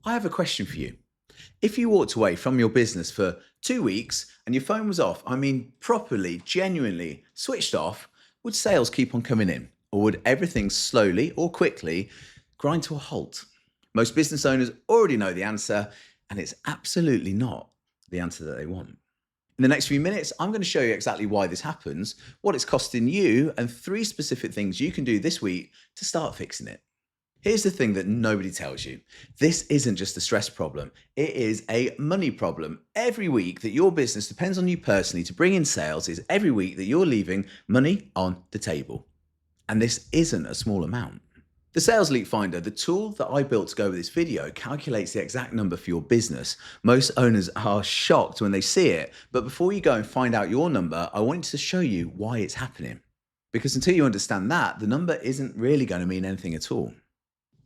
I have a question for you. If you walked away from your business for 2 weeks and your phone was off, I mean, properly, genuinely switched off, would sales keep on coming in? Or would everything slowly or quickly grind to a halt? Most business owners already know the answer, and it's absolutely not the answer that they want. In the next few minutes, I'm going to show you exactly why this happens, what it's costing you, and 3 specific things you can do this week to start fixing it. Here's the thing that nobody tells you. This isn't just a stress problem. It is a money problem. Every week that your business depends on you personally to bring in sales is every week that you're leaving money on the table. And this isn't a small amount. The Sales Leak Finder, the tool that I built to go with this video, calculates the exact number for your business. Most owners are shocked when they see it, but before you go and find out your number, I wanted to show you why it's happening. Because until you understand that, the number isn't really going to mean anything at all.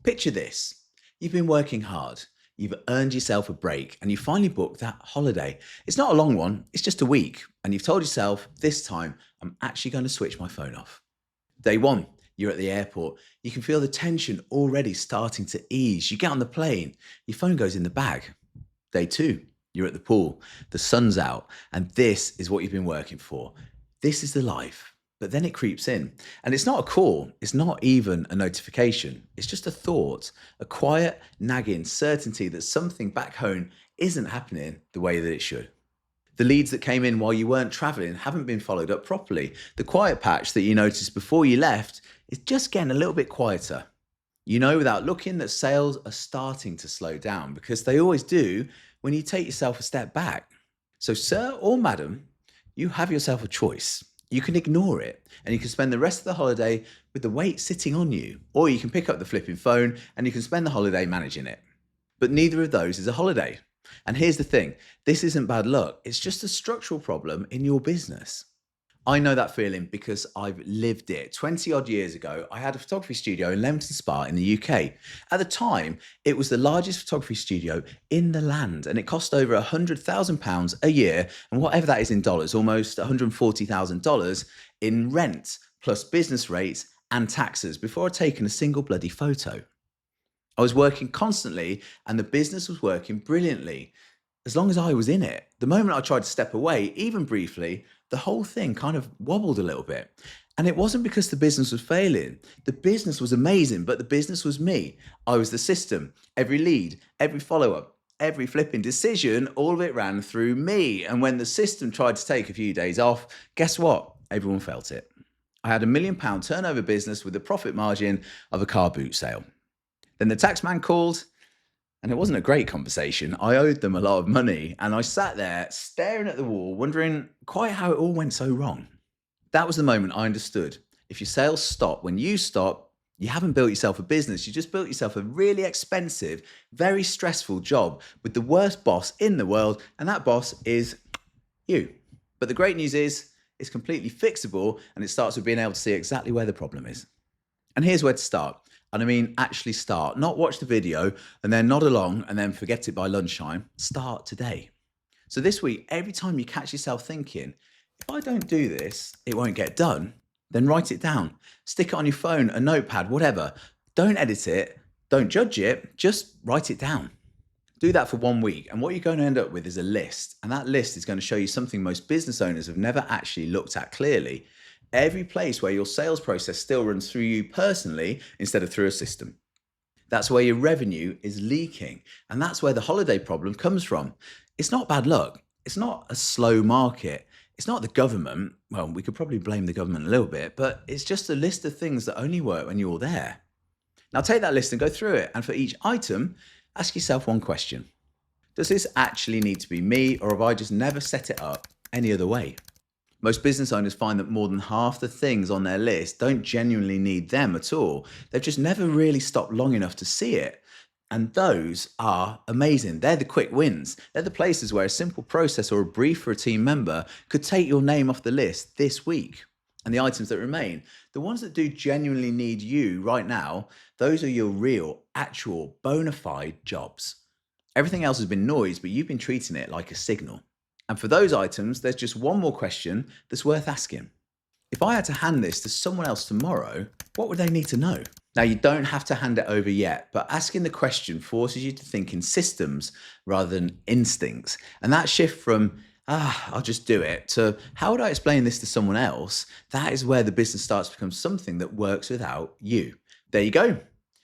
Picture this. You've been working hard, you've earned yourself a break, and you finally booked that holiday. It's not a long one, it's just a week, and you've told yourself, this time, I'm actually going to switch my phone off. Day one, you're at the airport. You can feel the tension already starting to ease. You get on the plane, your phone goes in the bag. Day two, you're at the pool, the sun's out, and this is what you've been working for. This is the life. But then it creeps in, and it's not a call, it's not even a notification, it's just a thought, a quiet, nagging certainty that something back home isn't happening the way that it should. The leads that came in while you weren't traveling haven't been followed up properly. The quiet patch that you noticed before you left is just getting a little bit quieter. You know without looking that sales are starting to slow down because they always do when you take yourself a step back. So sir or madam, you have yourself a choice. You can ignore it and you can spend the rest of the holiday with the weight sitting on you, or you can pick up the flipping phone and you can spend the holiday managing it. But neither of those is a holiday. And here's the thing, this isn't bad luck, it's just a structural problem in your business. I know that feeling because I've lived it. 20 odd years ago, I had a photography studio in Leamington Spa in the UK. At the time, it was the largest photography studio in the land, and it cost over £100,000 a year, and whatever that is in dollars, almost $140,000 in rent, plus business rates and taxes before I'd taken a single bloody photo. I was working constantly and the business was working brilliantly. As long as I was in it. The moment I tried to step away, even briefly, the whole thing kind of wobbled a little bit. And it wasn't because the business was failing. The business was amazing, but the business was me. I was the system. Every lead, every follow-up, every flipping decision, all of it ran through me. And when the system tried to take a few days off, guess what? Everyone felt it. I had £1 million turnover business with a profit margin of a car boot sale. Then the tax man called, and it wasn't a great conversation. I owed them a lot of money, and I sat there staring at the wall, wondering quite how it all went so wrong. That was the moment I understood. If your sales stop when you stop, you haven't built yourself a business. You just built yourself a really expensive, very stressful job with the worst boss in the world, and that boss is you. But the great news is, it's completely fixable, and it starts with being able to see exactly where the problem is. And here's where to start. And I mean, actually start, not watch the video and then nod along and then forget it by lunchtime. Start today. So this week, every time you catch yourself thinking, if I don't do this, it won't get done, then write it down. Stick it on your phone, a notepad, whatever. Don't edit it. Don't judge it. Just write it down. Do that for 1 week. And what you're going to end up with is a list. And that list is going to show you something most business owners have never actually looked at clearly. Every place where your sales process still runs through you personally instead of through a system. That's where your revenue is leaking. And that's where the holiday problem comes from. It's not bad luck. It's not a slow market. It's not the government. Well, we could probably blame the government a little bit, but it's just a list of things that only work when you're there. Now take that list and go through it. And for each item, ask yourself one question. Does this actually need to be me, or have I just never set it up any other way? Most business owners find that more than half the things on their list don't genuinely need them at all. They've just never really stopped long enough to see it. And those are amazing. They're the quick wins. They're the places where a simple process or a brief for a team member could take your name off the list this week. And the items that remain, the ones that do genuinely need you right now, those are your real, actual, bona fide jobs. Everything else has been noise, but you've been treating it like a signal. And for those items, there's just one more question that's worth asking. If I had to hand this to someone else tomorrow, what would they need to know? Now, you don't have to hand it over yet, but asking the question forces you to think in systems rather than instincts. And that shift from, I'll just do it, to how would I explain this to someone else? That is where the business starts to become something that works without you. There you go.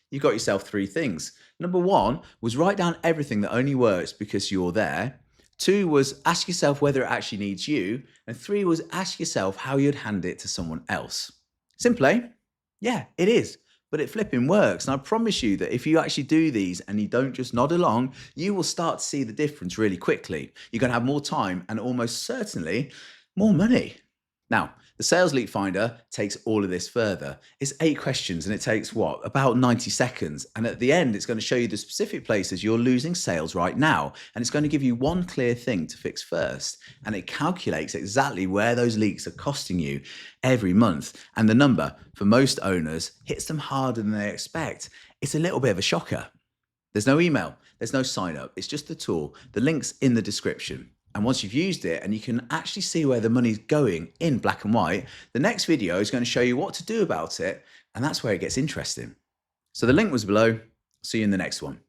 You've got yourself three things. Number one was write down everything that only works because you're there. Two was ask yourself whether it actually needs you. And three was ask yourself how you'd hand it to someone else. Simple, eh? Yeah, it is. But it flipping works. And I promise you that if you actually do these and you don't just nod along, you will start to see the difference really quickly. You're going to have more time and almost certainly more money. Now, the Sales Leak Finder takes all of this further. It's 8 questions and it takes what? About 90 seconds. And at the end, it's going to show you the specific places you're losing sales right now. And it's going to give you one clear thing to fix first. And it calculates exactly where those leaks are costing you every month. And the number for most owners hits them harder than they expect. It's a little bit of a shocker. There's no email, there's no sign up. It's just the tool. The link's in the description. And once you've used it and you can actually see where the money's going in black and white, the next video is going to show you what to do about it. And that's where it gets interesting. So the link was below. See you in the next one.